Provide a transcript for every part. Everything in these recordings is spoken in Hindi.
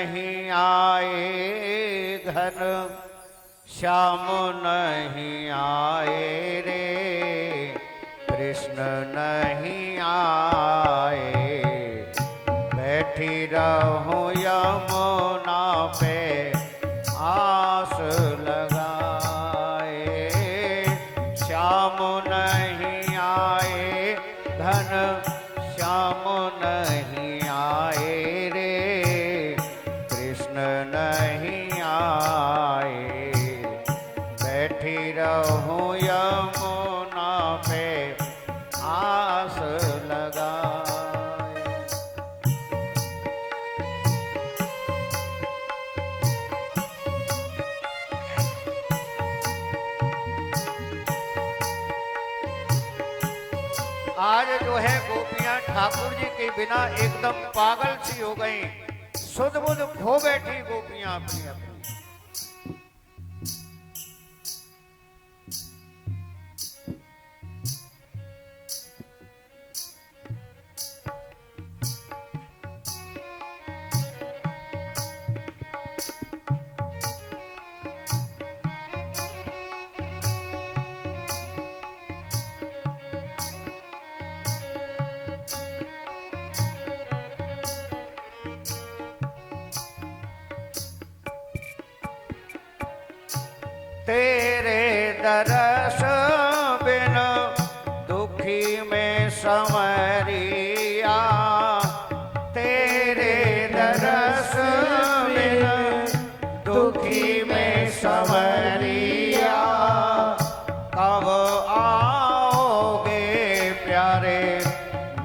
नहीं आए घन श्याम नहीं आए रे, कृष्ण नहीं आए। बैठी रहूं यमुना पे आस लगाए, श्याम नहीं आए घन श्याम नहीं आए रे, कृष्ण नहीं आए। बैठी रहूं यमुना पे आस लगाए। आज जो है गोपियां ठाकुर जी के बिना एकदम पागल सी हो गई, सुध बुध खो बैठी गोपियां अपनी अपनी। तेरे दरस बिन दुखी में संवरिया, तेरे दरस बिन दुखी में संवरिया। कब आओगे प्यारे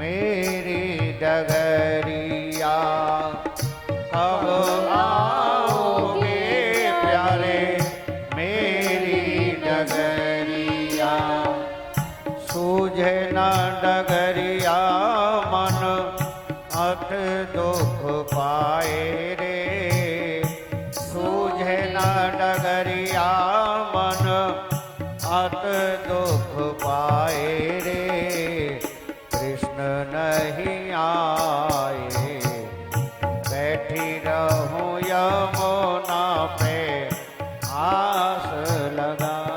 मेरी डगरिया, कब आओगे प्यारे मेरी डगरिया। सूझे न डगरिया मन अथ दुख पाए रे, सूझे न डगरिया मन अथ दुख पाए रे, कृष्ण नहीं आए। बैठी रहूं यमुना पे आस लगाए।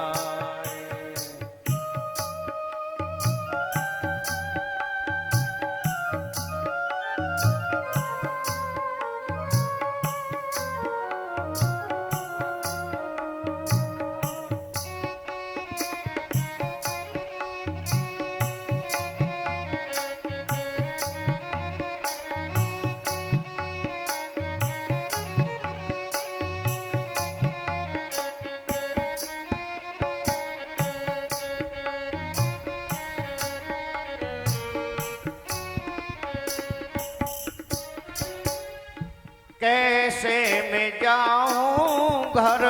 कैसे मैं जाऊं घर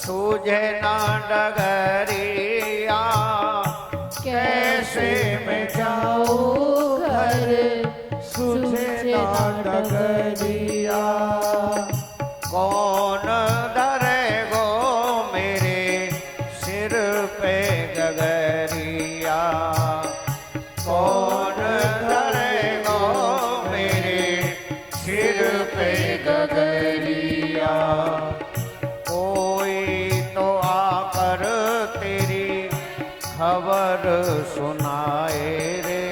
सूझे ना डगरिया, कैसे मैं जाऊं घर सूझे ना डगरिया। कौन धरेगो मेरे सिर पे गगरिया, कौन धरेगो मेरे सिर पे गगरिया। कोई तो आकर तेरी खबर सुनाए रे,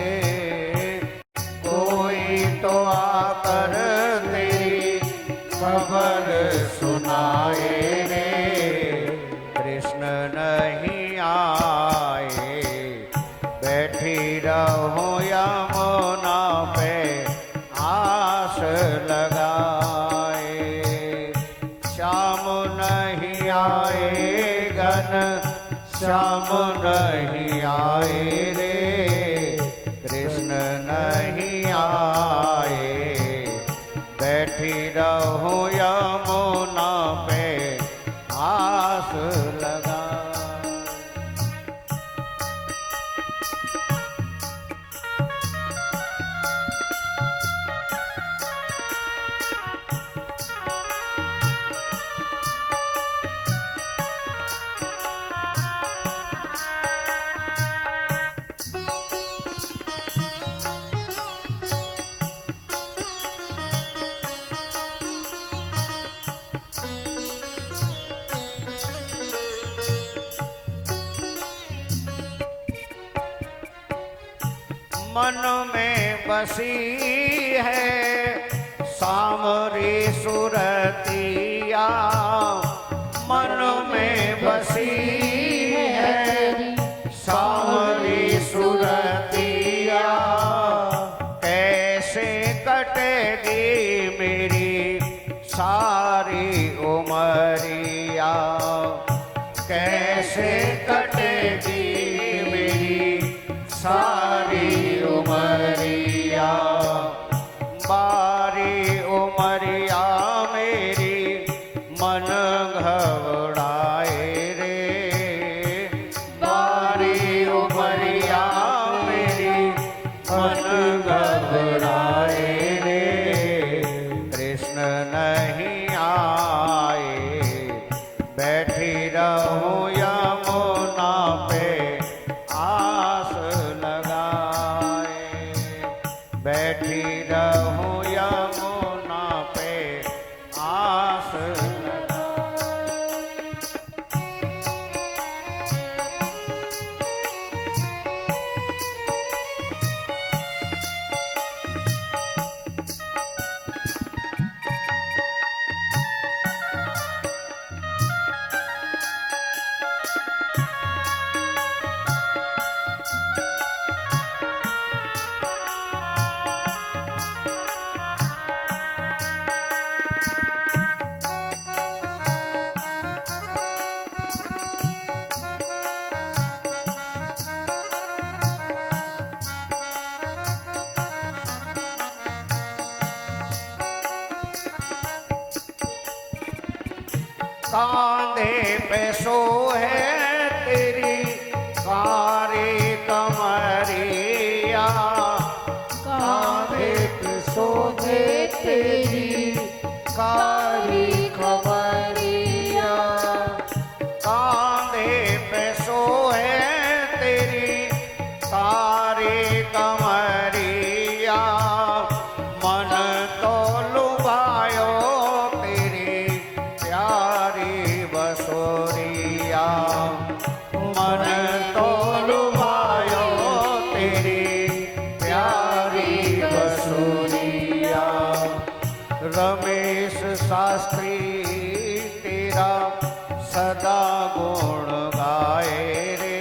कोई तो आकर तेरी खबर सुनाए रे, कृष्ण नहीं आए। बैठी रहूं यमुना पे आस लगाए, श्याम नहीं आए घन श्याम नहीं आए रे, कृष्ण नहीं आए। बैठी रहूं यमुना पे आस लगा। मन में बसी है सामरी सुरतिया, मन में बसी है सामरी सुरतिया। कैसे कटेगी मेरी सारी उमरिया, कैसे कटेगी मेरी सारी उमरिया। बारी उमरिया मेरी मन घबराए रे, बारी उमरिया मेरी मन घबराए रे। कृष्ण नहीं आए बैठी रहूं यमुना पे आस लगाए, बैठी रहूं यमुना पे आस लगाए। कांधे पे सोहे तेरी कारी कमरिया, कांधे पे सोहे तेरी कारी कमरिया। कांधे पे सोहे तेरी कारी कमरिया। मन तो लुभायो तेरी प्यारी बसोरिया, मन तो लुभायो तेरी प्यारी बसोरिया। रमेश शास्त्री तेरा सदा गुण गाए रे,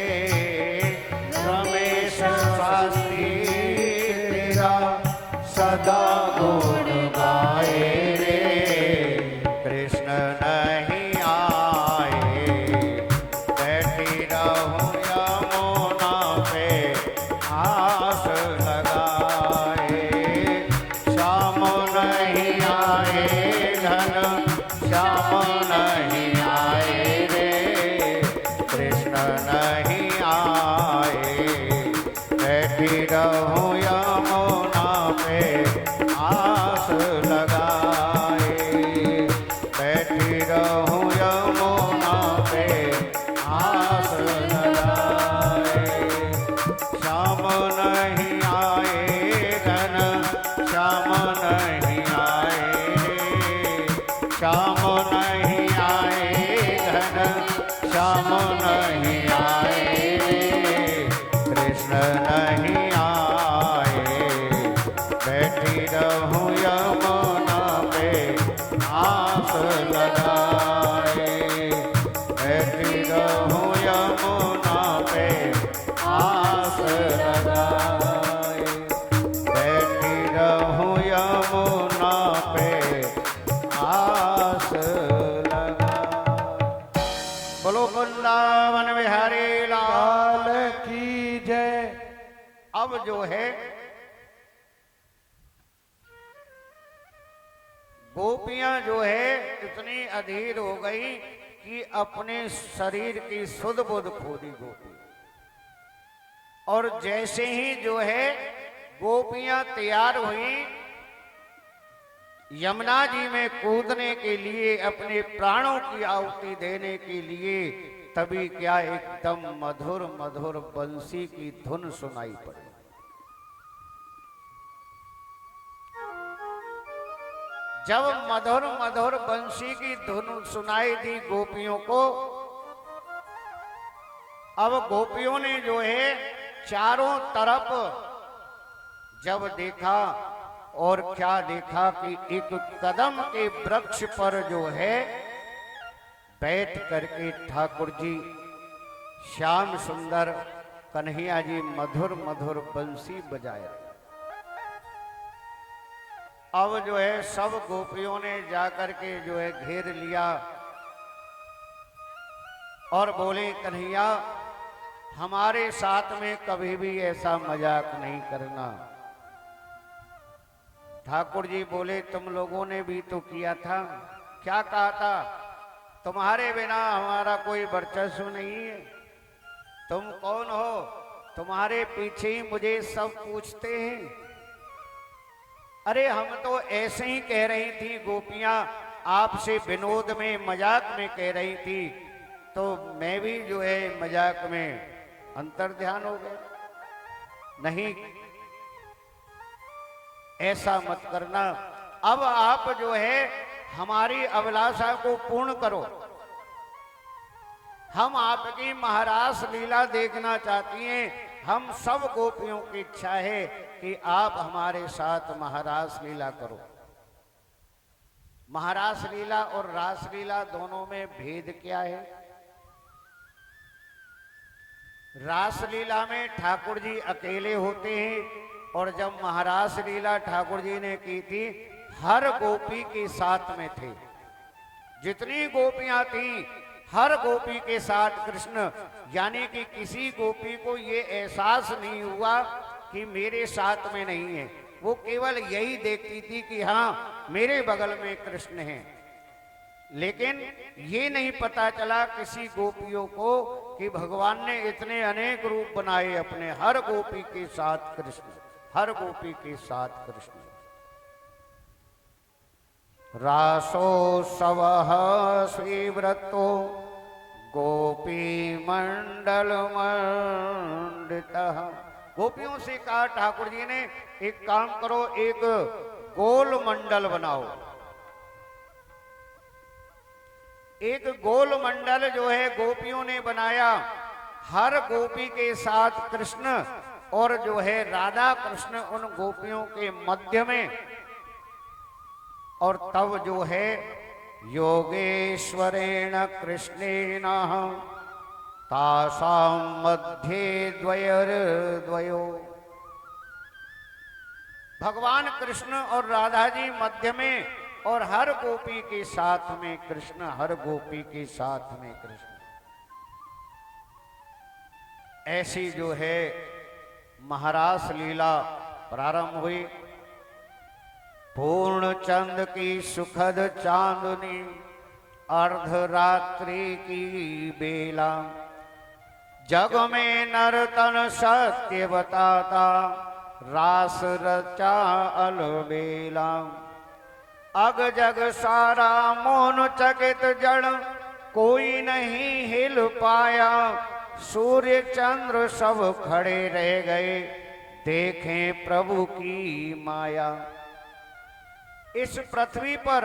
रमेश शास्त्री तेरा सदा गुण गाए रे। कृष्ण नहीं आए बैठी रहूं यमुना पे आस लगाए। श्याम नहीं आए घन श्याम नहीं आए रे, कृष्ण नहीं आए बैठी रहूं यमुना पे आस लगाए, बैठी रहूं यमुना पे आस लगाए। श्याम नहीं आए घन श्याम नहीं आए रे, श्याम नहीं आए घन श्याम नहीं आए रे। कृष्ण नहीं आए बैठी रहूं यमुना पे आस लगाए, बैठी रहूं यमुना पे आस लगाए, बैठी रहूं यमुना पे आस लगाए। बोलो वृंदावन बिहारी लाल की जय। अब जो है गोपियां जो है इतनी अधीर हो गई कि अपने शरीर की सुध बुध खो दी गोपी। और जैसे ही जो है गोपियां तैयार हुई यमुना जी में कूदने के लिए, अपने प्राणों की आहुति देने के लिए, तभी क्या एकदम मधुर मधुर बंसी की धुन सुनाई पड़ी। जब मधुर मधुर बंसी की धुन सुनाई दी गोपियों को, अब गोपियों ने जो है चारों तरफ जब देखा और क्या देखा कि एक कदम के वृक्ष पर जो है बैठ करके ठाकुर जी श्याम सुंदर कन्हैया जी मधुर मधुर बंसी बजाया। अब जो है सब गोपियों ने जाकर के जो है घेर लिया और बोले, कन्हैया हमारे साथ में कभी भी ऐसा मजाक नहीं करना। ठाकुर जी बोले, तुम लोगों ने भी तो किया था। क्या कहा था? तुम्हारे बिना हमारा कोई वर्चस्व नहीं है। तुम कौन हो? तुम्हारे पीछे ही मुझे सब पूछते हैं। अरे हम तो ऐसे ही कह रही थी, गोपियां आपसे विनोद में मजाक में कह रही थी, तो मैं भी जो है मजाक में अंतर्ध्यान हो गया। नहीं, ऐसा मत करना। अब आप जो है हमारी अभिलाषा को पूर्ण करो। हम आपकी महारास लीला देखना चाहती हैं। हम सब गोपियों की इच्छा है कि आप हमारे साथ महारास लीला करो। महारास लीला और रास लीला दोनों में भेद क्या है? रास लीला में ठाकुर जी अकेले होते हैं, और जब महारास लीला ठाकुर जी ने की थी हर गोपी के साथ में थे। जितनी गोपियां थी हर गोपी के साथ कृष्ण, यानी कि किसी गोपी को ये एहसास नहीं हुआ कि मेरे साथ में नहीं है। वो केवल यही देखती थी कि हाँ मेरे बगल में कृष्ण हैं, लेकिन ये नहीं पता चला किसी गोपियों को कि भगवान ने इतने अनेक रूप बनाए अपने। हर गोपी के साथ कृष्ण, हर गोपी के साथ कृष्ण। रासोत्सव स्वीव्रतो गोपी मंडल मंडितः। गोपियों से कहा ठाकुर जी ने, एक काम करो, एक गोल मंडल बनाओ। एक गोल मंडल जो है गोपियों ने बनाया, हर गोपी के साथ कृष्ण, और जो है राधा कृष्ण उन गोपियों के मध्य में। और तब जो है योगेश्वरेण कृष्णेन तासां मध्ये द्वयो। भगवान कृष्ण और राधा जी मध्य में, और हर गोपी के साथ में कृष्ण, हर गोपी के साथ में कृष्ण। ऐसी जो है महारास लीला प्रारंभ हुई। पूर्ण चंद की सुखद चांदनी अर्धरात्रि की बेला, जग में नर्तन सत्य बताता रास रचा अलबेला। अग जग सारा मौन चकित जड़, कोई नहीं हिल पाया। सूर्य चंद्र सब खड़े रह गए, देखें प्रभु की माया। इस पृथ्वी पर,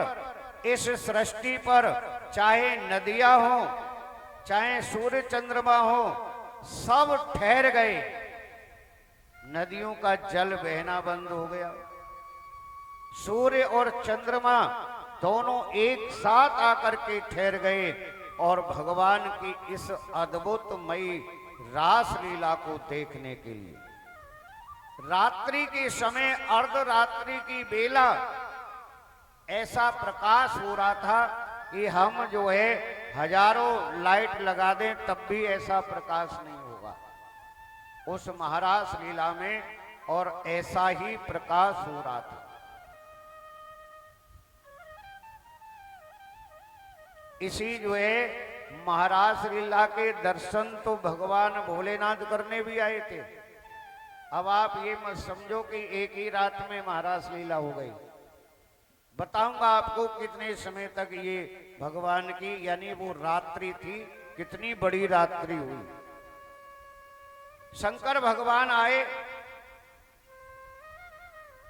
इस सृष्टि पर चाहे नदियां हो, चाहे सूर्य चंद्रमा हो, सब ठहर गए। नदियों का जल बहना बंद हो गया। सूर्य और चंद्रमा दोनों एक साथ आकर के ठहर गए, और भगवान की इस अद्भुतमयी रास लीला को देखने के लिए रात्रि के समय, अर्धरात्रि की बेला, ऐसा प्रकाश हो रहा था कि हम जो है हजारों लाइट लगा दें तब भी ऐसा प्रकाश नहीं होगा उस महारास लीला में, और ऐसा ही प्रकाश हो रहा था। इसी जो है महारास लीला के दर्शन तो भगवान भोलेनाथ करने भी आए थे। अब आप ये मत समझो कि एक ही रात में महारास लीला हो गई। बताऊंगा आपको कितने समय तक ये भगवान की, यानी वो रात्रि थी, कितनी बड़ी रात्रि हुई। शंकर भगवान आए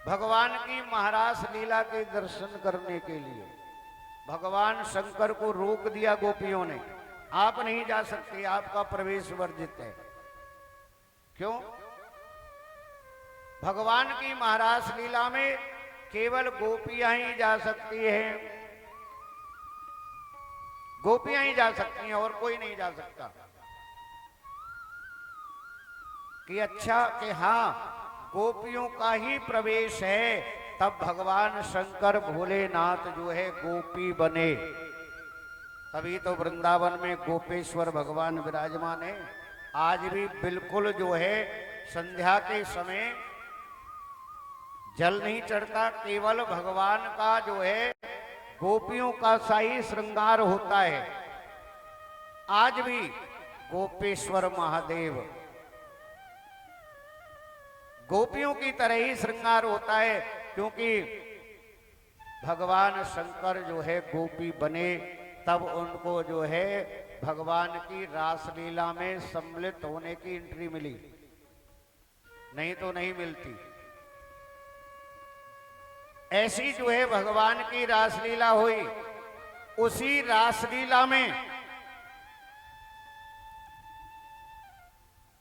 भगवान की महारास लीला के दर्शन करने के लिए। भगवान शंकर को रोक दिया गोपियों ने, आप नहीं जा सकते, आपका प्रवेश वर्जित है। क्यों? भगवान की महारास लीला में केवल गोपियां ही जा सकती हैं, गोपियां ही जा सकती हैं और कोई नहीं जा सकता। कि अच्छा कि हाँ गोपियों का ही प्रवेश है, तब भगवान शंकर भोलेनाथ जो है गोपी बने। तभी तो वृंदावन में गोपेश्वर भगवान विराजमान है। आज भी बिल्कुल जो है संध्या के समय जल नहीं चढ़ता, केवल भगवान का जो है गोपियों का सा ही श्रृंगार होता है। आज भी गोपेश्वर महादेव गोपियों की तरह ही श्रृंगार होता है, क्योंकि भगवान शंकर जो है गोपी बने, तब उनको जो है भगवान की रासलीला में सम्मिलित होने की एंट्री मिली, नहीं तो नहीं मिलती। ऐसी जो है भगवान की रासलीला हुई। उसी रासलीला में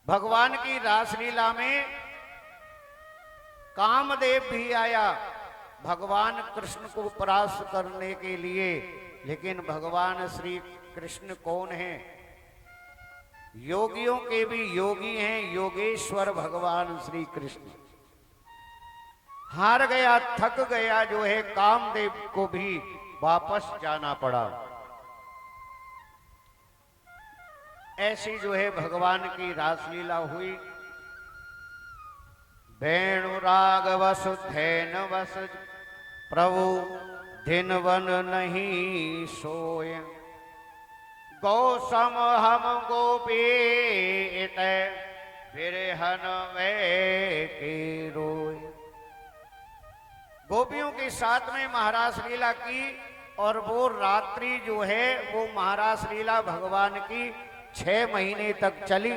भगवान की रासलीला में कामदेव भी आया भगवान कृष्ण को परास्त करने के लिए। लेकिन भगवान श्री कृष्ण कौन है? योगियों के भी योगी हैं, योगेश्वर भगवान श्री कृष्ण। हार गया, थक गया जो है कामदेव को भी वापस जाना पड़ा। ऐसी जो है भगवान की रासलीला हुई। वेणु राग वस धैन वस प्रभु दिन वन नहीं सोय, गौ सम हम गोपीत बिरहन वे के रोय। गोपियों के साथ में महारास लीला की, और वो रात्रि जो है वो महारास लीला भगवान की 6 महीने तक चली।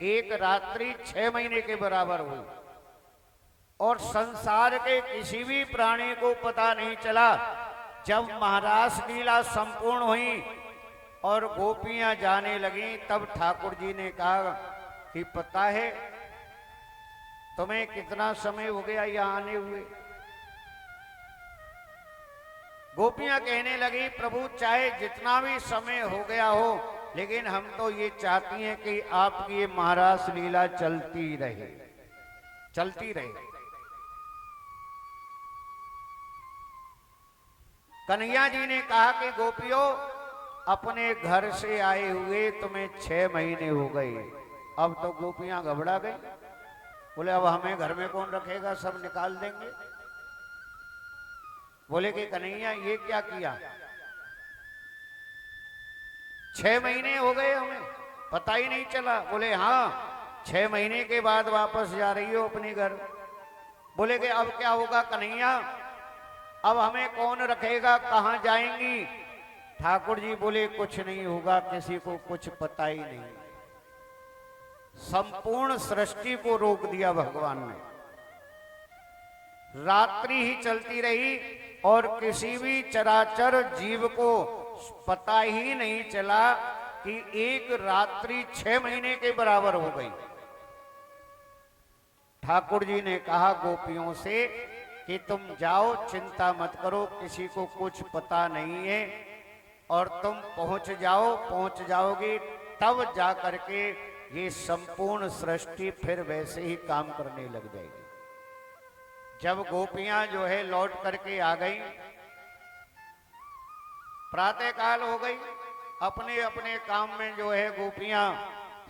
एक रात्रि 6 महीने के बराबर हुई, और संसार के किसी भी प्राणी को पता नहीं चला। जब महारास लीला संपूर्ण हुई और गोपियां जाने लगी, तब ठाकुर जी ने कहा कि पता है तुम्हें कितना समय हो गया यहाँ आने हुए? गोपियां कहने लगी प्रभु चाहे जितना भी समय हो गया हो, लेकिन हम तो ये चाहती हैं कि आपकी ये महारास लीला चलती रहे, चलती रहे। कन्हैया जी ने कहा कि गोपियों अपने घर से आए हुए तुम्हें 6 महीने हो गए। अब तो गोपियां घबरा गई, बोले अब हमें घर में कौन रखेगा, सब निकाल देंगे। बोले कि कन्हैया ये क्या किया, 6 महीने हो गए हमें, पता ही नहीं चला। बोले हाँ 6 महीने के बाद वापस जा रही हो अपने घर। बोले कि अब क्या होगा कन्हैया, अब हमें कौन रखेगा, कहाँ जाएंगी? ठाकुर जी बोले कुछ नहीं होगा, किसी को कुछ पता ही नहीं। संपूर्ण सृष्टि को रोक दिया भगवान ने। रात्रि ही चलती रही और किसी भी चराचर जीव को पता ही नहीं चला कि एक रात्रि 6 महीने के बराबर हो गई। ठाकुर जी ने कहा गोपियों से कि तुम जाओ, चिंता मत करो, किसी को कुछ पता नहीं है, और तुम पहुंच जाओगी तब जा करके ये संपूर्ण सृष्टि फिर वैसे ही काम करने लग जाएगी। जब गोपियां जो है लौट करके आ गई, प्रातः काल हो गई, अपने अपने काम में जो है गोपियां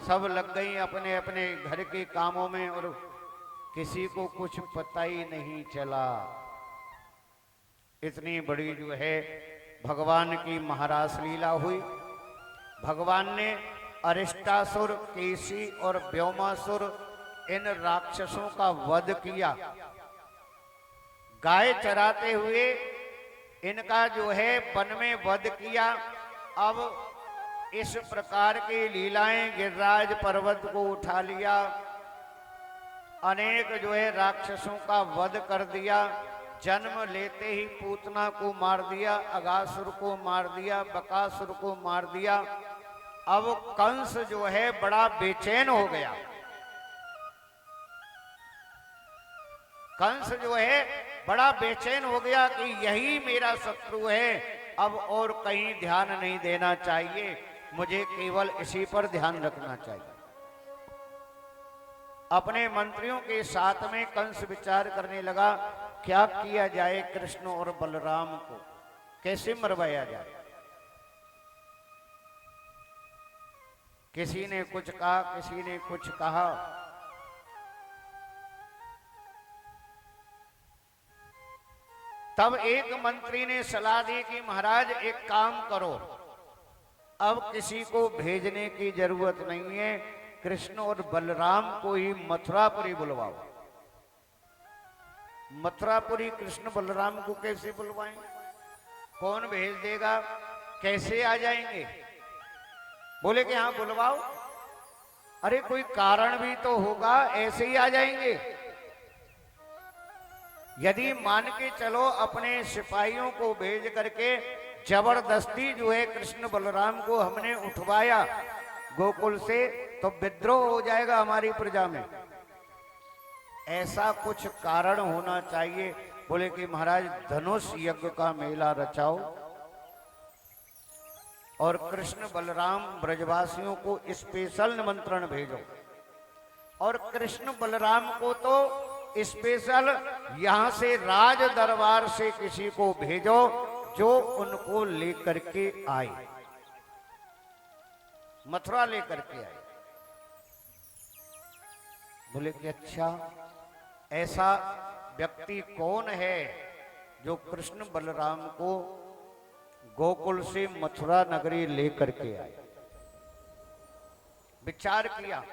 सब लग गई अपने अपने घर के कामों में, और किसी को कुछ पता ही नहीं चला। इतनी बड़ी जो है भगवान की महारास लीला हुई। भगवान ने अरिष्टासुर, केसी और व्योमासुर इन राक्षसों का वध किया। गाय चराते हुए इनका जो है वन में वध किया। अब इस प्रकार की लीलाएं गिरिराज पर्वत को उठा लिया, अनेक जो है राक्षसों का वध कर दिया। जन्म लेते ही पूतना को मार दिया, अगासुर को मार दिया, बकासुर को मार दिया। अब कंस जो है बड़ा बेचैन हो गया। कंस जो है बड़ा बेचैन हो गया कि यही मेरा शत्रु है, अब और कहीं ध्यान नहीं देना चाहिए, मुझे केवल इसी पर ध्यान रखना चाहिए। अपने मंत्रियों के साथ में कंस विचार करने लगा, क्या किया जाए कृष्ण और बलराम को, कैसे मरवाया जाए। किसी ने कुछ कहा, किसी ने कुछ कहा। तब एक मंत्री ने सलाह दी कि महाराज एक काम करो, अब किसी को भेजने की जरूरत नहीं है, कृष्ण और बलराम को ही मथुरापुरी बुलवाओ। मथुरापुरी कृष्ण बलराम को कैसे बुलवाएं, कौन भेज देगा, कैसे आ जाएंगे। बोले कि हाँ बुलवाओ। अरे कोई कारण भी तो होगा, ऐसे ही आ जाएंगे। यदि मान के चलो अपने सिपाहियों को भेज करके जबरदस्ती जो है कृष्ण बलराम को हमने उठवाया गोकुल से, तो विद्रोह हो जाएगा हमारी प्रजा में। ऐसा कुछ कारण होना चाहिए। बोले कि महाराज धनुष यज्ञ का मेला रचाओ और कृष्ण बलराम ब्रजवासियों को स्पेशल निमंत्रण भेजो, और कृष्ण बलराम को तो स्पेशल यहां से राज दरबार से किसी को भेजो जो उनको लेकर के आए, मथुरा लेकर के आए। बोले कि अच्छा, ऐसा व्यक्ति कौन है जो कृष्ण बलराम को गोकुल से मथुरा नगरी लेकर के आए। विचार किया,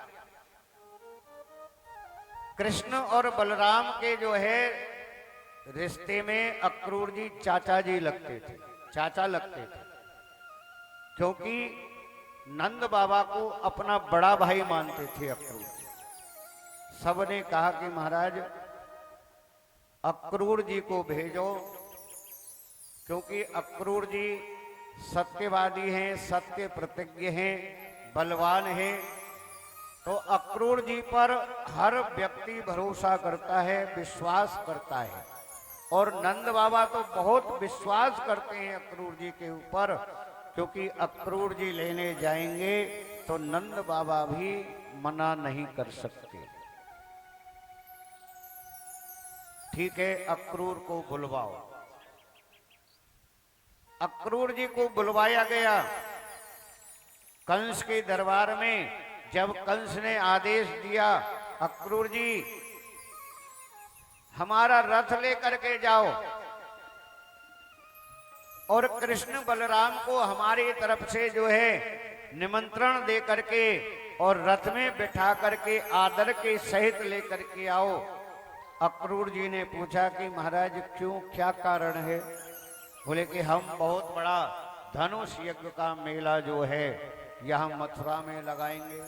कृष्ण और बलराम के जो है रिश्ते में अक्रूर जी चाचा जी लगते थे, चाचा लगते थे, क्योंकि नंद बाबा को अपना बड़ा भाई मानते थे अक्रूर। सबने कहा कि महाराज अक्रूर जी को भेजो, क्योंकि अक्रूर जी सत्यवादी हैं, सत्य प्रतिज्ञ हैं, बलवान हैं। तो अक्रूर जी पर हर व्यक्ति भरोसा करता है, विश्वास करता है, और नंद बाबा तो बहुत विश्वास करते हैं अक्रूर जी के ऊपर, क्योंकि अक्रूर जी लेने जाएंगे तो नंद बाबा भी मना नहीं कर सकते। ठीक है, अक्रूर को बुलवाओ। अक्रूर जी को बुलवाया गया कंस के दरबार में। जब कंस ने आदेश दिया, अक्रूर जी हमारा रथ लेकर के जाओ और कृष्ण बलराम को हमारी तरफ से जो है निमंत्रण दे करके और रथ में बिठा करके आदर के सहित लेकर के आओ। अक्रूर जी ने पूछा कि महाराज क्यों, क्या कारण है। बोले कि हम बहुत बड़ा धनुष यज्ञ का मेला जो है यहाँ मथुरा में लगाएंगे,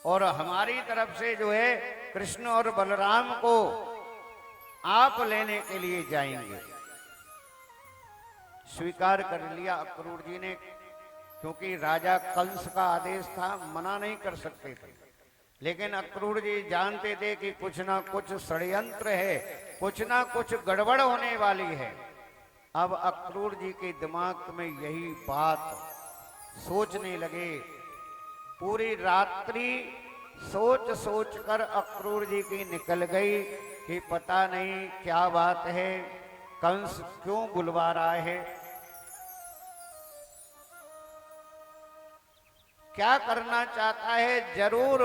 और हमारी तरफ से जो है कृष्ण और बलराम को आप लेने के लिए जाएंगे। स्वीकार कर लिया अक्रूर जी ने, क्योंकि राजा कंस का आदेश था, मना नहीं कर सकते थे। लेकिन अक्रूर जी जानते थे कि कुछ ना कुछ षड्यंत्र है, कुछ ना कुछ गड़बड़ होने वाली है। अब अक्रूर जी के दिमाग में यही बात सोचने लगे। पूरी रात्रि सोच सोच कर अक्रूर जी की निकल गई कि पता नहीं क्या बात है, कंस क्यों बुलवा रहा है, क्या करना चाहता है। जरूर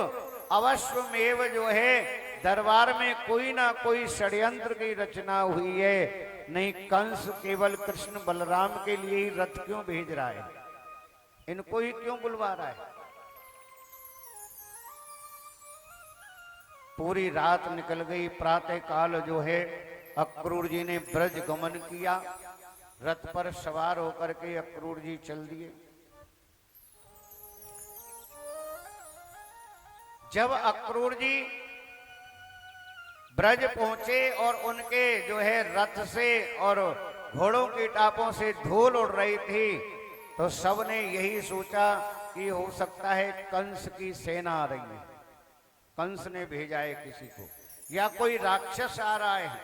अवश्यमेव जो है दरबार में कोई ना कोई षड्यंत्र की रचना हुई है। नहीं, कंस केवल कृष्ण बलराम के लिए ही रथ क्यों भेज रहा है, इनको ही क्यों बुलवा रहा है। पूरी रात निकल गई। प्रातः काल जो है अक्रूर जी ने ब्रज गमन किया, रथ पर सवार होकर के अक्रूर जी चल दिए। जब अक्रूर जी ब्रज पहुंचे और उनके जो है रथ से और घोड़ों के टापों से धूल उड़ रही थी, तो सबने यही सोचा कि हो सकता है कंस की सेना आ रही है, कंस ने भेजा है किसी को। या कोई राक्षस आ रहा है।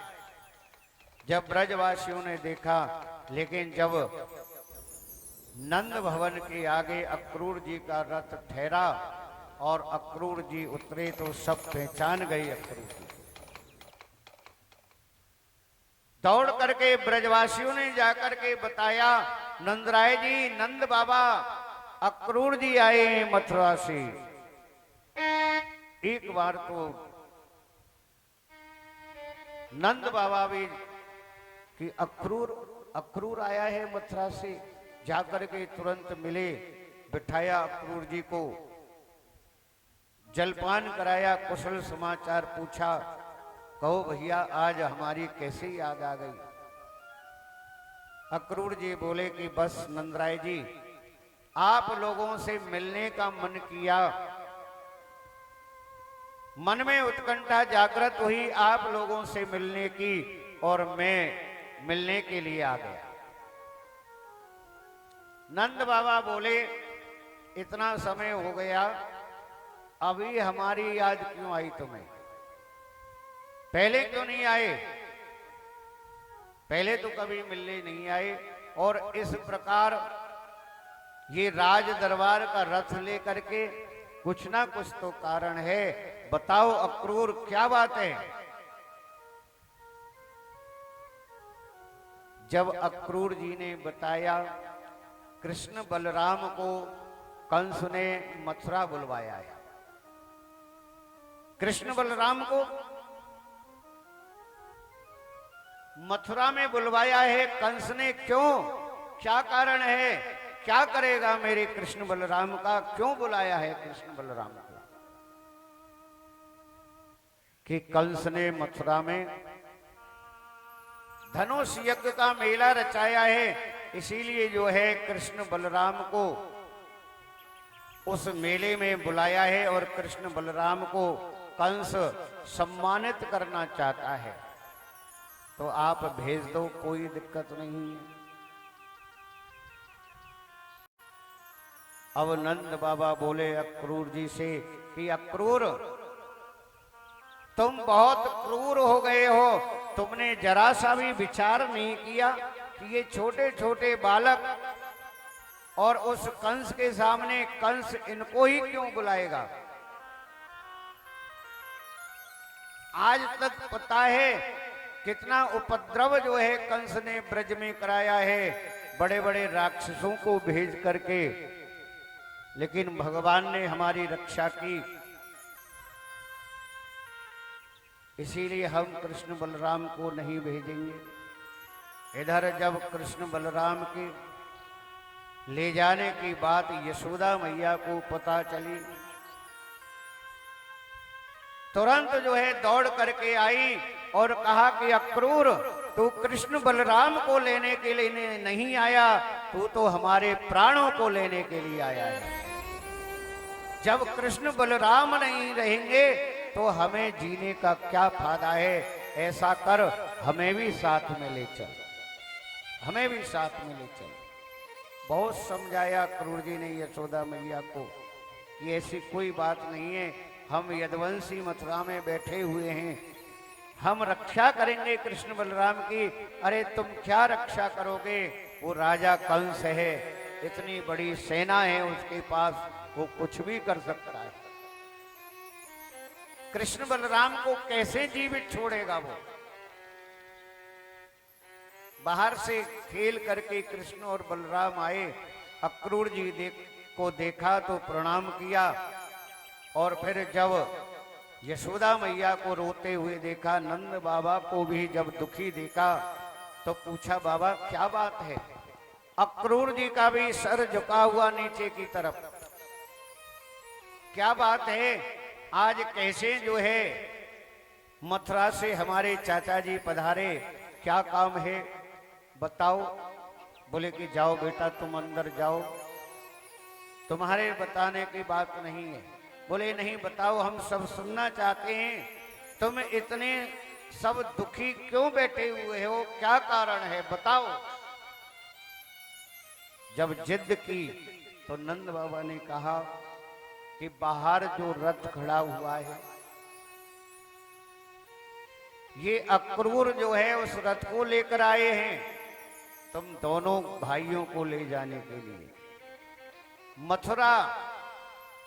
जब ब्रजवासियों ने देखा, लेकिन जब नंद भवन के आगे अक्रूर जी का रथ ठहरा और अक्रूर जी उतरे तो सब पहचान गए अक्रूर जी। दौड़ करके ब्रजवासियों ने जाकर के बताया, नंदराय जी, नंद बाबा, अक्रूर जी आए हैं मथुरा से। एक बार तो नंद बाबा भी कि अक्रूर आया है मथुरा से, जाकर के तुरंत मिले, बिठाया अक्रूर जी को, जलपान कराया, कुशल समाचार पूछा, कहो भैया आज हमारी कैसे याद आ गई। अक्रूर जी बोले कि बस नंदराय जी, आप लोगों से मिलने का मन किया, मन में उत्कंठा जागृत हुई आप लोगों से मिलने की, और मैं मिलने के लिए आ गया। नंद बाबा बोले, इतना समय हो गया, अभी हमारी याद क्यों आई तुम्हें? पहले क्यों नहीं आए? पहले तो कभी मिलने नहीं आए, और इस प्रकार ये राज दरबार का रथ लेकर के कुछ ना कुछ तो कारण है। बताओ अक्रूर, क्या बात है? जब अक्रूर जी ने बताया, कृष्ण बलराम को कंस ने मथुरा बुलवाया है। कृष्ण बलराम को मथुरा में बुलवाया है कंस ने, क्यों? क्या कारण है? क्या करेगा मेरे कृष्ण बलराम का? क्यों बुलाया है कृष्ण बलराम को? कि कंस ने मथुरा में धनुष यज्ञ का मेला रचाया है, इसीलिए जो है कृष्ण बलराम को उस मेले में बुलाया है, और कृष्ण बलराम को कंस सम्मानित करना चाहता है। तो आप भेज दो, कोई दिक्कत नहीं है। अब नंद बाबा बोले अक्रूर जी से कि अक्रूर, तुम बहुत क्रूर हो गए हो, तुमने जरा सा भी विचार नहीं किया कि ये छोटे छोटे बालक और उस कंस के सामने कंस इनको ही क्यों बुलाएगा? आज तक पता है कितना उपद्रव जो है कंस ने ब्रज में कराया है, बड़े बड़े राक्षसों को भेज करके, लेकिन भगवान ने हमारी रक्षा की। इसीलिए हम कृष्ण बलराम को नहीं भेजेंगे। इधर जब कृष्ण बलराम के ले जाने की बात यशोदा मैया को पता चली, तुरंत जो है दौड़ करके आई और कहा कि अक्रूर, तू कृष्ण बलराम को लेने के लिए नहीं आया, तू तो हमारे प्राणों को लेने के लिए आया है। जब कृष्ण बलराम नहीं रहेंगे तो हमें जीने का क्या फायदा है? ऐसा कर, हमें भी साथ में ले चल, हमें भी साथ में ले चल। बहुत समझाया क्रूर जी ने यशोदा मैया को कि ऐसी कोई बात नहीं है, हम यदुवंशी मथुरा में बैठे हुए हैं, हम रक्षा करेंगे कृष्ण बलराम की। अरे तुम क्या रक्षा करोगे? वो राजा कंस है, इतनी बड़ी सेना है उसके पास, वो कुछ भी कर सकता है। कृष्ण बलराम को कैसे जीवित छोड़ेगा वो? बाहर से खेल करके कृष्ण और बलराम आए, अक्रूर जी को देखा तो प्रणाम किया, और फिर जब यशोदा मैया को रोते हुए देखा, नंद बाबा को भी जब दुखी देखा, तो पूछा, बाबा क्या बात है? अक्रूर जी का भी सर झुका हुआ नीचे की तरफ। क्या बात है? आज कैसे जो है मथुरा से हमारे चाचा जी पधारे, क्या काम है बताओ? बोले कि जाओ बेटा, तुम अंदर जाओ, तुम्हारे बताने की बात नहीं है। बोले नहीं, बताओ, हम सब सुनना चाहते हैं। तुम इतने सब दुखी क्यों बैठे हुए हो? क्या कारण है, बताओ। जब जिद की तो नंद बाबा ने कहा कि बाहर जो रथ खड़ा हुआ है, ये अक्रूर जो है उस रथ को लेकर आए हैं तुम दोनों भाइयों को ले जाने के लिए। मथुरा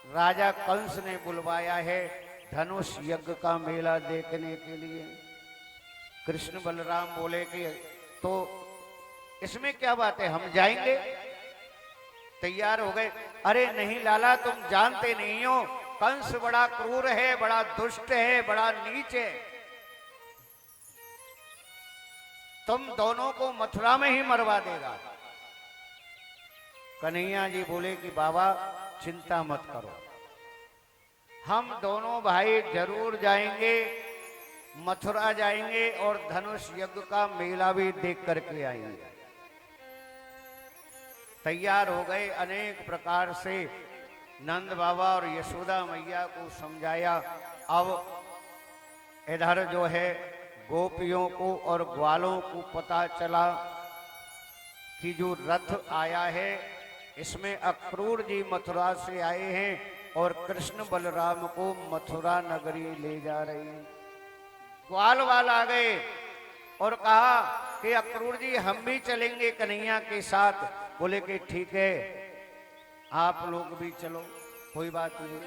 राजा कंस ने बुलवाया है धनुष यज्ञ का मेला देखने के लिए। कृष्ण बलराम बोले कि तो इसमें क्या बात है, हम जाएंगे। तैयार हो गए। अरे नहीं लाला, तुम जानते नहीं हो, कंस बड़ा क्रूर है, बड़ा दुष्ट है, बड़ा नीच है। तुम दोनों को मथुरा में ही मरवा देगा। कन्हैया जी बोले कि बाबा चिंता मत करो, हम दोनों भाई जरूर जाएंगे, मथुरा जाएंगे और धनुष यज्ञ का मेला भी देख करके आएंगे। तैयार हो गए। अनेक प्रकार से नंद बाबा और यशोदा मैया को समझाया। अब इधर जो है गोपियों को और ग्वालों को पता चला कि जो रथ आया है इसमें अक्रूर जी मथुरा से आए हैं और कृष्ण बलराम को मथुरा नगरी ले जा रहे हैं। ग्वाल वाल आ गए और कहा कि अक्रूर जी हम भी चलेंगे कन्हैया के साथ। बोले कि ठीक है, आप लोग भी चलो, कोई बात नहीं।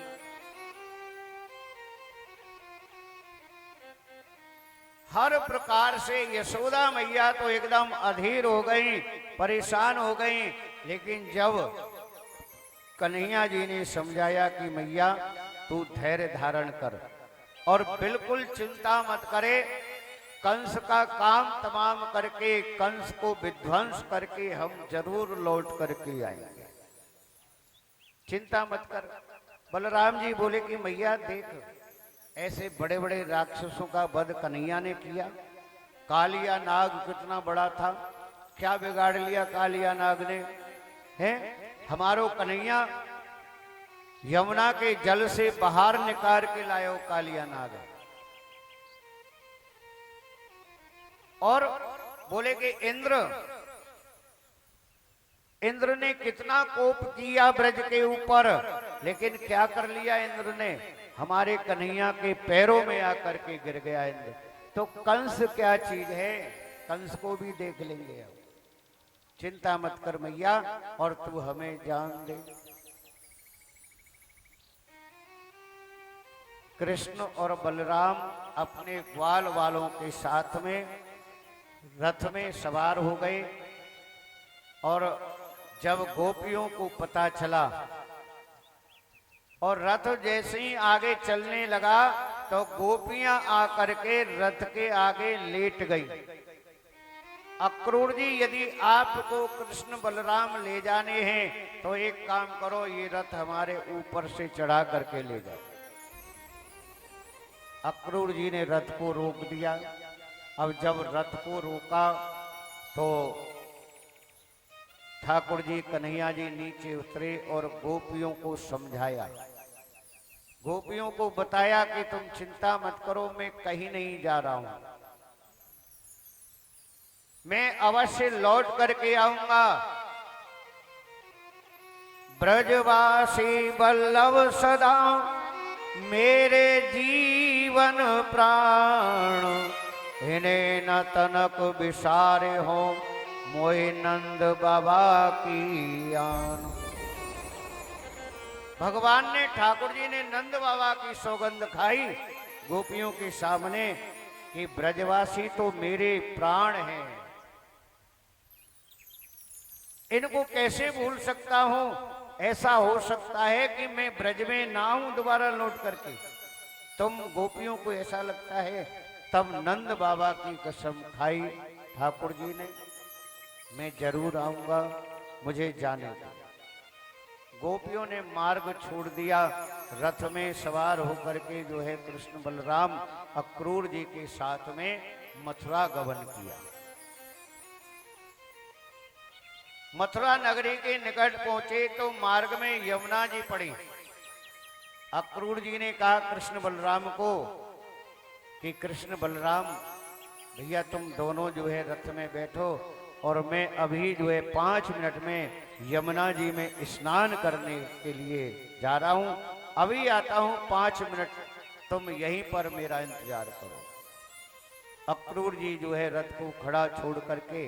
हर प्रकार से यशोदा मैया तो एकदम अधीर हो गई, परेशान हो गई। लेकिन जब कन्हैया जी ने समझाया कि मैया तू धैर्य धारण कर और बिल्कुल चिंता मत करे, कंस का काम तमाम करके, कंस को विध्वंस करके हम जरूर लौट करके आएंगे, चिंता मत कर। बलराम जी बोले कि मैया देख, ऐसे बड़े बड़े राक्षसों का वध कन्हैया ने किया। कालिया नाग कितना बड़ा था, क्या बिगाड़ लिया कालिया नाग ने, है हमारो कन्हैया यमुना के जल से बाहर निकाल के लायो कालिया नाग। और बोले कि इंद्र ने कितना कोप किया ब्रज के ऊपर, लेकिन क्या कर लिया इंद्र ने, हमारे कन्हैया के पैरों में आकर के गिर गया इंद्र। तो कंस क्या चीज है, कंस को भी देख लेंगे। अब चिंता मत कर मैया, और तू हमें जान दे। कृष्ण और बलराम अपने ग्वाल वालों के साथ में रथ में सवार हो गए। और जब गोपियों को पता चला और रथ जैसे ही आगे चलने लगा तो गोपियां आकर के रथ के आगे लेट गई। अक्रूर जी, यदि आपको कृष्ण बलराम ले जाने हैं तो एक काम करो, ये रथ हमारे ऊपर से चढ़ा करके ले जाओ। अक्रूर जी ने रथ को रोक दिया। अब जब रथ को रोका तो ठाकुर जी कन्हैया जी नीचे उतरे और गोपियों को समझाया, गोपियों को बताया कि तुम चिंता मत करो, मैं कहीं नहीं जा रहा हूं, मैं अवश्य लौट करके आऊंगा। ब्रजवासी वल्लभ सदा मेरे जीवन प्राण, इन्हें न तनक विसारे हो मोहि नंद बाबा की आन। भगवान ने, ठाकुर जी ने नंद बाबा की सौगंध खाई गोपियों के सामने कि ब्रजवासी तो मेरे प्राण हैं, इनको कैसे भूल सकता हूं। ऐसा हो सकता है कि मैं ब्रज में ना हूं दोबारा लौट करके। तुम गोपियों को ऐसा लगता है। तब नंद बाबा की कसम खाई ठाकुर जी ने, मैं जरूर आऊंगा, मुझे जाने दो। गोपियों ने मार्ग छोड़ दिया। रथ में सवार होकर के जो है कृष्ण बलराम अक्रूर जी के साथ में मथुरा गमन किया। मथुरा नगरी के निकट पहुंचे तो मार्ग में यमुना जी पड़ी। अक्रूर जी ने कहा कृष्ण बलराम को कि कृष्ण बलराम भैया, तुम दोनों जो है रथ में बैठो और मैं अभी जो है 5 मिनट में यमुना जी में स्नान करने के लिए जा रहा हूं, अभी आता हूं, 5 मिनट तुम यहीं पर मेरा इंतजार करो। अक्रूर जी जो है रथ को खड़ा छोड़ करके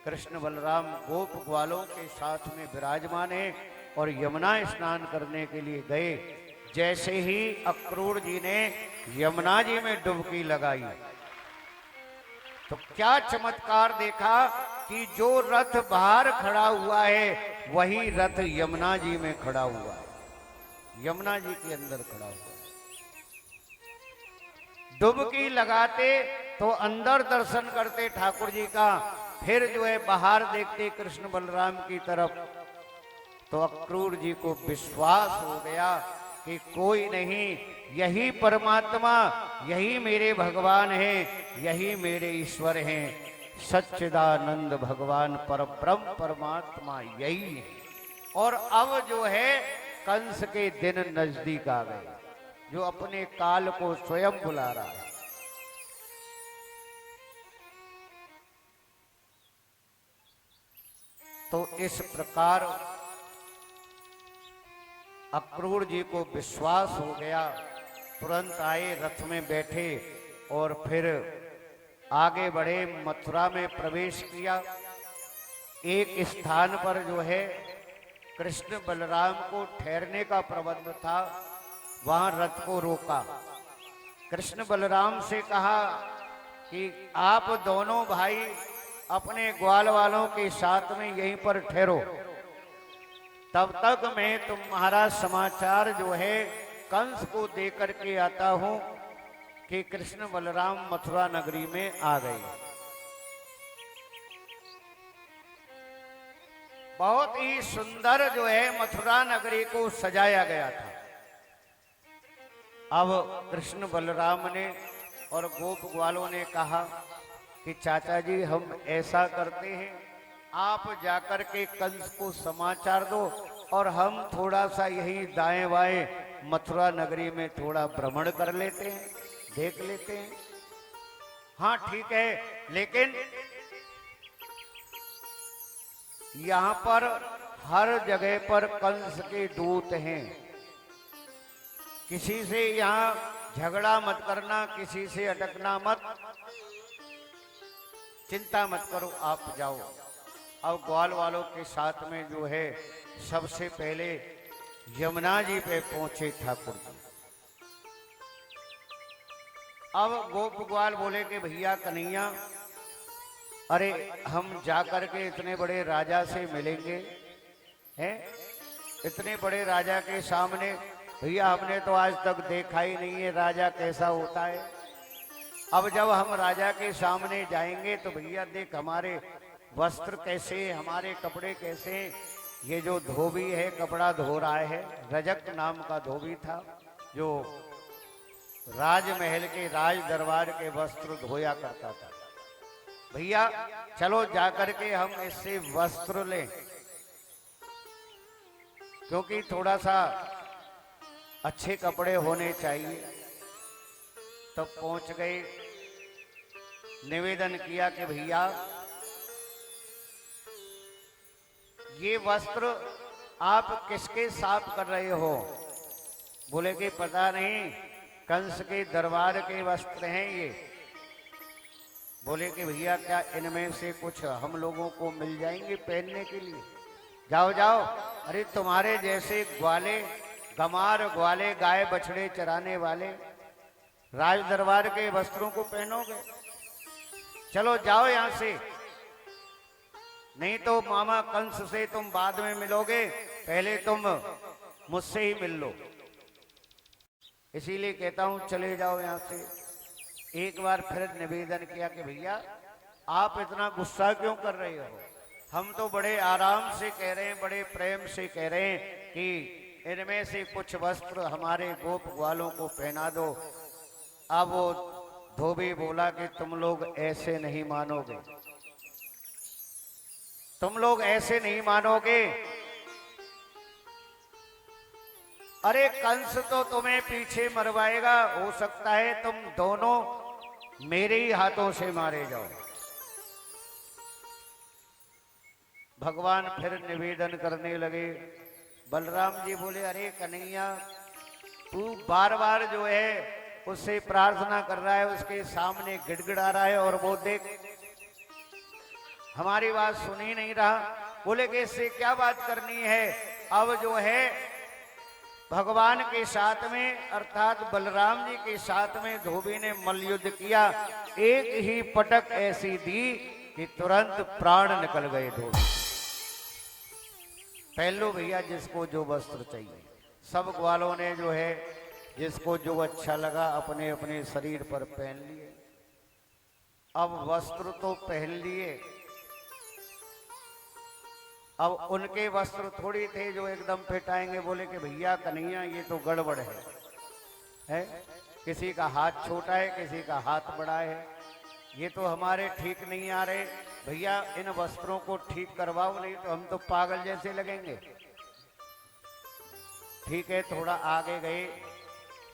कृष्ण बलराम गोप ग्वालों के साथ में विराजमान है और यमुना स्नान करने के लिए गए। जैसे ही अक्रूर जी ने यमुना जी में डुबकी लगाई तो क्या चमत्कार देखा कि जो रथ बाहर खड़ा हुआ है वही रथ यमुना जी में खड़ा हुआ है, यमुना जी के अंदर खड़ा हुआ है। डुबकी लगाते तो अंदर दर्शन करते ठाकुर जी का, फिर जो है बाहर देखते कृष्ण बलराम की तरफ, तो अक्रूर जी को विश्वास हो गया कि कोई नहीं, यही परमात्मा, यही मेरे भगवान हैं, यही मेरे ईश्वर हैं, सच्चिदानंद भगवान परब्रह्म परमात्मा यही है। और अब जो है कंस के दिन नजदीक आ गए, जो अपने काल को स्वयं बुला रहा है। तो इस प्रकार अक्रूर जी को विश्वास हो गया, तुरंत आए, रथ में बैठे और फिर आगे बढ़े, मथुरा में प्रवेश किया। एक स्थान पर जो है कृष्ण बलराम को ठहरने का प्रबंध था, वहां रथ को रोका। कृष्ण बलराम से कहा कि आप दोनों भाई अपने ग्वाल वालों के साथ में यहीं पर ठहरो, तब तक मैं तुम्हारा समाचार जो है कंस को दे करके आता हूं कि कृष्ण बलराम मथुरा नगरी में आ गए। बहुत ही सुंदर जो है मथुरा नगरी को सजाया गया था। अब कृष्ण बलराम ने और गोप ग्वालों ने कहा कि चाचा जी हम ऐसा करते हैं, आप जाकर के कंस को समाचार दो और हम थोड़ा सा यही दाएं बाएं मथुरा नगरी में थोड़ा भ्रमण कर लेते हैं, देख लेते हैं। हाँ ठीक है, लेकिन यहां पर हर जगह पर कंस के दूत हैं, किसी से यहां झगड़ा मत करना, किसी से अटकना मत, चिंता मत करो, आप जाओ। अब ग्वाल वालों के साथ में जो है सबसे पहले यमुना जी पे पहुंचे ठाकुर जी। अब गोप ग्वाल बोले कि भैया कन्हैया, अरे हम जाकर के इतने बड़े राजा से मिलेंगे हैं, इतने बड़े राजा के सामने, भैया हमने तो आज तक देखा ही नहीं है राजा कैसा होता है। अब जब हम राजा के सामने जाएंगे तो भैया देख हमारे वस्त्र कैसे, हमारे कपड़े कैसे, ये जो धोबी है कपड़ा धो रहा है, रजक नाम का धोबी था जो राजमहल के राज दरबार के वस्त्र धोया करता था। भैया चलो जाकर के हम इससे वस्त्र लें, क्योंकि थोड़ा सा अच्छे कपड़े होने चाहिए। तब तो पहुंच गए, निवेदन किया कि भैया ये वस्त्र आप किसके साफ कर रहे हो? बोले कि पता नहीं, कंस के दरबार के वस्त्र हैं ये। बोले कि भैया क्या इनमें से कुछ हम लोगों को मिल जाएंगे पहनने के लिए? जाओ जाओ, अरे तुम्हारे जैसे ग्वाले, गमार ग्वाले, गाय बछड़े चराने वाले राज दरबार के वस्त्रों को पहनोगे? चलो जाओ यहां से, नहीं तो मामा कंस से तुम बाद में मिलोगे, पहले तुम मुझसे ही मिल लो। इसीलिए कहता हूं चले जाओ यहां से। एक बार फिर निवेदन किया कि भैया आप इतना गुस्सा क्यों कर रहे हो? हम तो बड़े आराम से कह रहे हैं, बड़े प्रेम से कह रहे हैं कि इनमें से कुछ वस्त्र हमारे गोप ग्वालों को पहना दो। अब वो धोबी बोला कि तुम लोग ऐसे नहीं मानोगे, तुम लोग ऐसे नहीं मानोगे। अरे कंस तो तुम्हें पीछे मरवाएगा, हो सकता है तुम दोनों मेरे ही हाथों से मारे जाओ। भगवान फिर निवेदन करने लगे। बलराम जी बोले अरे कन्हैया, तू बार बार जो है उससे प्रार्थना कर रहा है, उसके सामने गिड़गिड़ा रहा है और वो देख हमारी बात सुन ही नहीं रहा। बोले कि इससे क्या बात करनी है। अब जो है भगवान के साथ में अर्थात बलराम जी के साथ में धोबी ने मल्लयुद्ध किया। एक ही पटक ऐसी दी कि तुरंत प्राण निकल गए धोबी। पहन लो भैया जिसको जो वस्त्र चाहिए। सब ग्वालों ने जो है जिसको जो अच्छा लगा अपने अपने शरीर पर पहन लिए। अब वस्त्र तो पहन लिए, अब उनके वस्त्र थोड़ी थे जो एकदम फिट आएंगे। बोले कि भैया कन्हैया ये तो गड़बड़ है? किसी का हाथ छोटा है, किसी का हाथ बड़ा है, ये तो हमारे ठीक नहीं आ रहे। भैया इन वस्त्रों को ठीक करवाओ, नहीं तो हम तो पागल जैसे लगेंगे। ठीक है, थोड़ा आगे गए,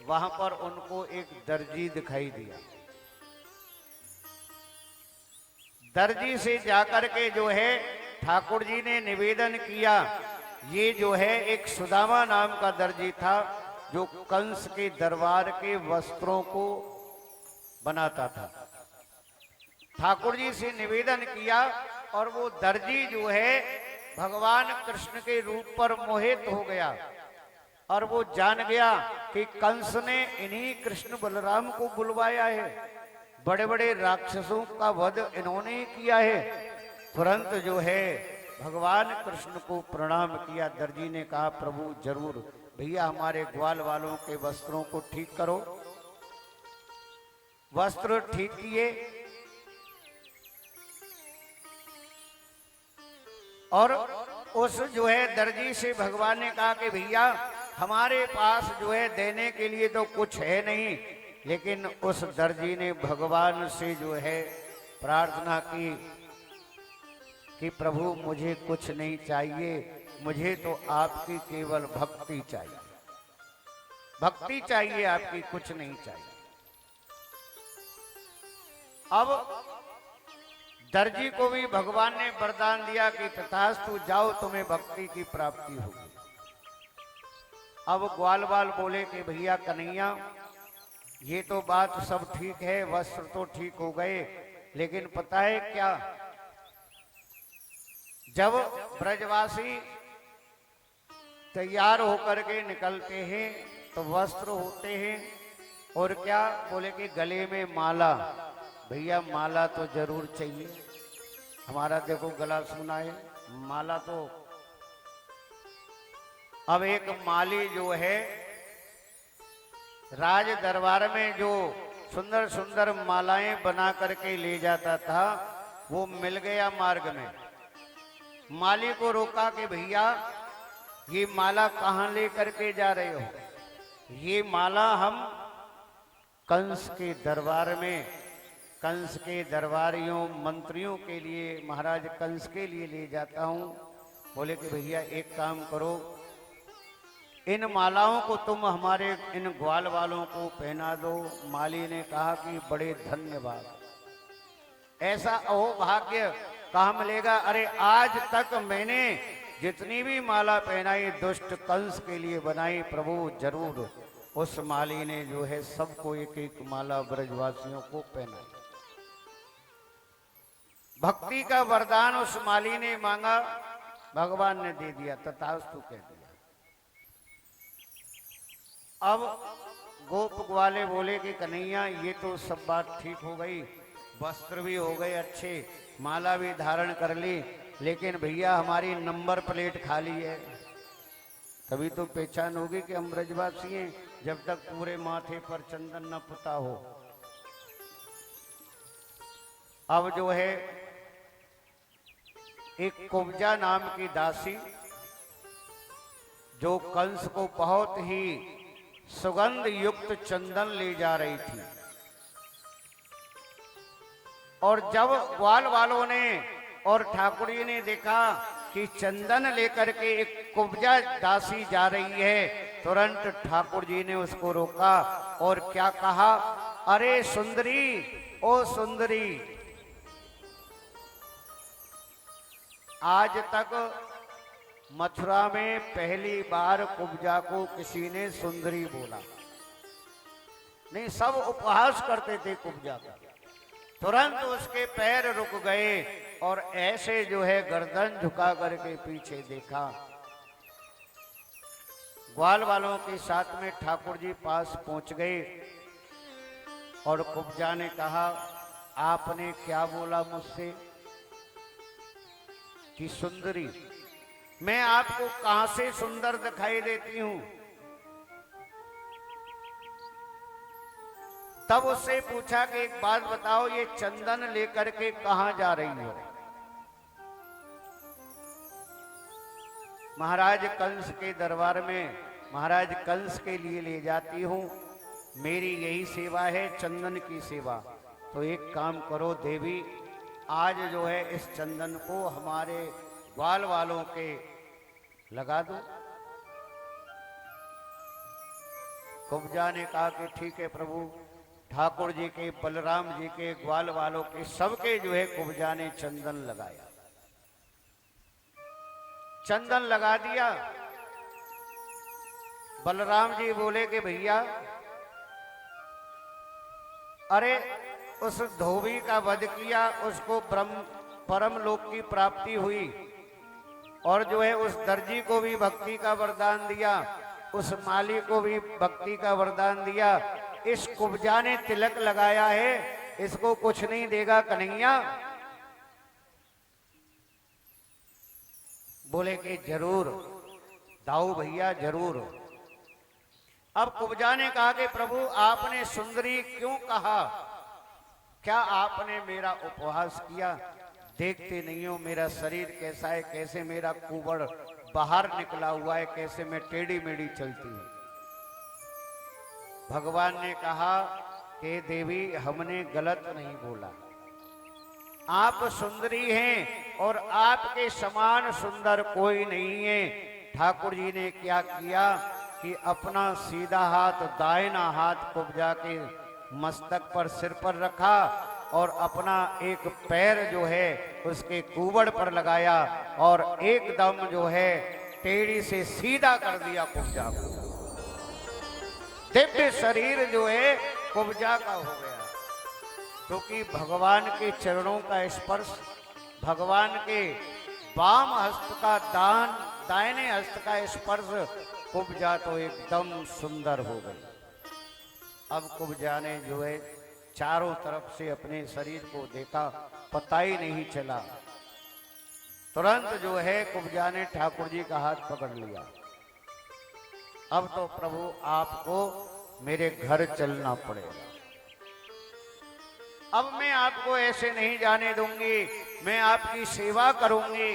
वहां पर उनको एक दर्जी दिखाई दिया। दर्जी से जाकर के जो है ठाकुर जी ने निवेदन किया। ये जो है एक सुदामा नाम का दर्जी था जो कंस के दरबार के वस्त्रों को बनाता था। ठाकुर जी से निवेदन किया और वो दर्जी जो है भगवान कृष्ण के रूप पर मोहित हो गया और वो जान गया कि कंस ने इन्हीं कृष्ण बलराम को बुलवाया है, बड़े बड़े राक्षसों का वध इन्होंने ही किया है। तुरंत जो है भगवान कृष्ण को प्रणाम किया। दर्जी ने कहा प्रभु जरूर, भैया हमारे ग्वाल वालों के वस्त्रों को ठीक करो। वस्त्र ठीक किए और उस जो है दर्जी से भगवान ने कहा कि भैया हमारे पास जो है देने के लिए तो कुछ है नहीं, लेकिन उस दर्जी ने भगवान से जो है प्रार्थना की कि प्रभु मुझे कुछ नहीं चाहिए, मुझे तो आपकी केवल भक्ति चाहिए, भक्ति चाहिए आपकी, कुछ नहीं चाहिए। अब दर्जी को भी भगवान ने वरदान दिया कि तथास्तु, जाओ तुम्हें भक्ति की प्राप्ति होगी। अब ग्वाल बाल बोले कि भैया कन्हैया ये तो बात सब ठीक है, वस्त्र तो ठीक हो गए, लेकिन पता है क्या, जब ब्रजवासी तैयार होकर के निकलते हैं तो वस्त्र होते हैं और क्या, बोले कि गले में माला। भैया माला तो जरूर चाहिए, हमारा देखो गला सुना है, माला तो। अब एक माली जो है राज दरबार में जो सुंदर सुंदर मालाएं बना करके ले जाता था, वो मिल गया मार्ग में। माली को रोका कि भैया ये माला कहाँ ले करके जा रहे हो? ये माला हम कंस के दरबार में, कंस के दरबारियों मंत्रियों के लिए, महाराज कंस के लिए ले जाता हूं। बोले कि भैया एक काम करो, इन मालाओं को तुम हमारे इन ग्वाल वालों को पहना दो। माली ने कहा कि बड़े धन्यवाद, ऐसा अहोभाग्य कहाँ मिलेगा? अरे आज तक मैंने जितनी भी माला पहनाई दुष्ट कंस के लिए बनाई, प्रभु जरूर उस माली ने जो है सबको एक एक माला ब्रजवासियों को पहनाई। भक्ति का वरदान उस माली ने मांगा, भगवान ने दे दिया, तथास्तु कह दिया। अब गोप ग्वाले बोले कि कन्हैया ये तो सब बात ठीक हो गई, वस्त्र भी हो गए अच्छे, माला भी धारण कर ली, लेकिन भैया हमारी नंबर प्लेट खाली है। तभी तो पहचान होगी कि हम ब्रजवासी हैं, जब तक पूरे माथे पर चंदन न पुता हो। अब जो है एक कुब्जा नाम की दासी जो कंस को बहुत ही सुगंध युक्त चंदन ले जा रही थी, और जब ग्वाल वालों ने और ठाकुर जी ने देखा कि चंदन लेकर के एक कुब्जा दासी जा रही है, तुरंत ठाकुर जी ने उसको रोका और क्या कहा, अरे सुंदरी, ओ सुंदरी, आज तक मथुरा में पहली बार कुब्जा को किसी ने सुंदरी बोला। नहीं, सब उपहास करते थे कुब्जा का। तुरंत उसके पैर रुक गए और ऐसे जो है गर्दन झुका करके पीछे देखा। ग्वाल वालों के साथ में ठाकुर जी पास पहुंच गए और कुब्जा ने कहा, आपने क्या बोला मुझसे कि सुंदरी, मैं आपको कहां से सुंदर दिखाई देती हूं? तब उससे पूछा कि एक बात बताओ, ये चंदन लेकर के कहां जा रही हो? महाराज कंस के दरबार में महाराज कंस के लिए ले जाती हूं, मेरी यही सेवा है, चंदन की सेवा। तो एक काम करो देवी, आज जो है इस चंदन को हमारे ग्वाल वालों के लगा दो। कुब्जा ने कहा कि ठीक है प्रभु। ठाकुर जी के, बलराम जी के, ग्वाल वालों के, सबके जो है कुब्जा ने चंदन लगाया। चंदन लगा दिया। बलराम जी बोले कि भैया, अरे उस धोबी का वध किया, उसको परम लोक की प्राप्ति हुई, और जो है उस दर्जी को भी भक्ति का वरदान दिया, उस माली को भी भक्ति का वरदान दिया। इस कुब्जा ने तिलक लगाया है, इसको कुछ नहीं देगा कन्हैया? बोले कि जरूर दाऊ भैया, जरूर। अब कुब्जा ने कहा कि प्रभु, आपने सुंदरी क्यों कहा? क्या आपने मेरा उपहास किया? देखते नहीं हो मेरा शरीर कैसा है, कैसे मेरा कुबड़ बाहर निकला हुआ है, कैसे मैं टेढ़ी मेढ़ी चलती हूं। भगवान ने कहा कि देवी, हमने गलत नहीं बोला, आप सुंदरी हैं और आपके समान सुंदर कोई नहीं है। ठाकुर जी ने क्या किया कि अपना सीधा हाथ, दाहिना हाथ कुब्जा के मस्तक पर, सिर पर रखा और अपना एक पैर जो है उसके कुबड़ पर लगाया और एकदम जो है टेढ़ी से सीधा कर दिया कुब्जा को। दिव्य शरीर जो है कुब्जा का हो गया, क्योंकि भगवान के चरणों का स्पर्श, भगवान के वाम हस्त का दान, दाहिने हस्त का स्पर्श, कुब्जा तो एकदम सुंदर हो गई। अब कुब्जा ने जो है चारों तरफ से अपने शरीर को देखा, पता ही नहीं चला। तुरंत जो है कुब्जा ने ठाकुर जी का हाथ पकड़ लिया। अब तो प्रभु आपको मेरे घर चलना पड़ेगा, अब मैं आपको ऐसे नहीं जाने दूंगी, मैं आपकी सेवा करूंगी,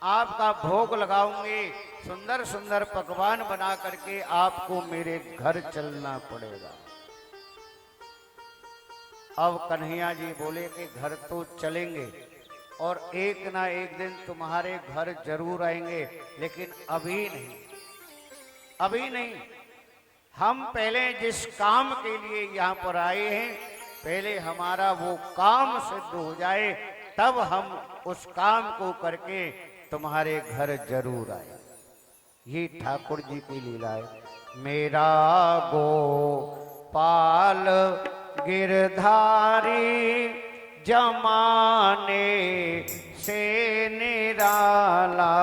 आपका भोग लगाऊंगी, सुंदर सुंदर पकवान बना करके आपको मेरे घर चलना पड़ेगा। अब कन्हैया जी बोले कि घर तो चलेंगे और एक ना एक दिन तुम्हारे घर जरूर आएंगे, लेकिन अभी नहीं, अभी नहीं। हम पहले जिस काम के लिए यहाँ पर आए हैं, पहले हमारा वो काम सिद्ध हो जाए, तब हम उस काम को करके तुम्हारे घर जरूर आए। ये ठाकुर जी की लीला है। मेरा गोपाल गिरधारी जमाने से निराला,